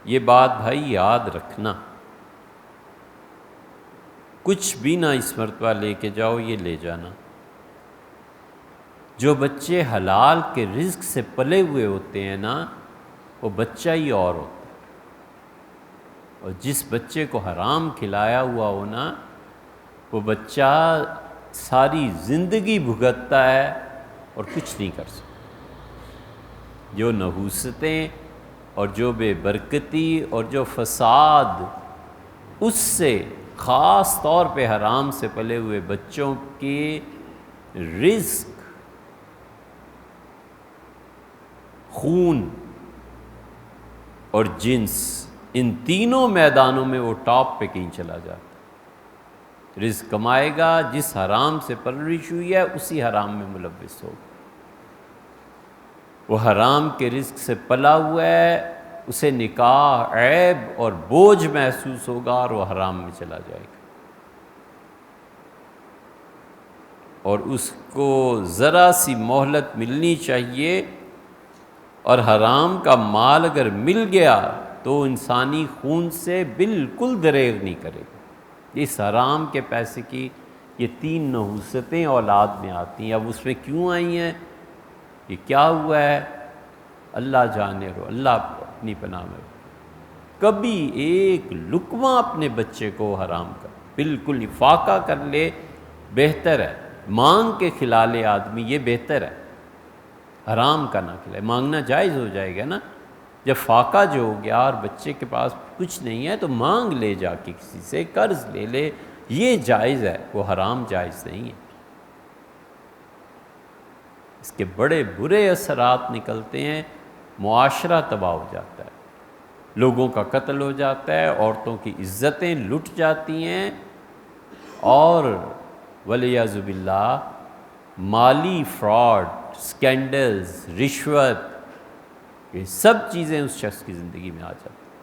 یہ بات بھائی یاد رکھنا، کچھ بھی نہ اس مرتبہ لے کے جاؤ، یہ لے جانا۔ جو بچے حلال کے رزق سے پلے ہوئے ہوتے ہیں نا، وہ بچہ ہی اور ہوتا ہے، اور جس بچے کو حرام کھلایا ہوا ہو نا، وہ بچہ ساری زندگی بھگتتا ہے اور کچھ نہیں کر سکتا۔ جو نحوستیں اور جو بے برکتی اور جو فساد اس سے خاص طور پہ حرام سے پلے ہوئے بچوں کے رزق، خون اور جنس، ان تینوں میدانوں میں وہ ٹاپ پہ کہیں چلا جاتا ہے۔ رزق کمائے گا، جس حرام سے پرورش ہوئی ہے اسی حرام میں ملوث ہوگا۔ وہ حرام کے رزق سے پلا ہوا ہے، اسے نکاح، عیب اور بوجھ محسوس ہوگا اور وہ حرام میں چلا جائے گا، اور اس کو ذرا سی مہلت ملنی چاہیے، اور حرام کا مال اگر مل گیا تو انسانی خون سے بالکل دریغ نہیں کرے گا۔ اس حرام کے پیسے کی یہ تین نحوستیں اولاد میں آتی ہیں۔ اب اس میں کیوں آئی ہیں، یہ کیا ہوا ہے، اللہ جانے رو، اللہ اپنی پناہ میں رو۔ کبھی ایک لقمہ اپنے بچے کو حرام کر، بالکل افاقہ کر لے، بہتر ہے۔ مانگ کے کھلا لے آدمی، یہ بہتر ہے، حرام کا نہ کھلائے۔ مانگنا جائز ہو جائے گا نا، جب فاقہ جو ہو گیا اور بچے کے پاس کچھ نہیں ہے تو مانگ لے، جا کے کسی سے قرض لے لے، یہ جائز ہے، وہ حرام جائز نہیں ہے۔ اس کے بڑے برے اثرات نکلتے ہیں، معاشرہ تباہ ہو جاتا ہے، لوگوں کا قتل ہو جاتا ہے، عورتوں کی عزتیں لٹ جاتی ہیں، اور والعیاذ باللہ مالی فراڈ، سکینڈلز، رشوت، یہ سب چیزیں اس شخص کی زندگی میں آ جاتی ہیں۔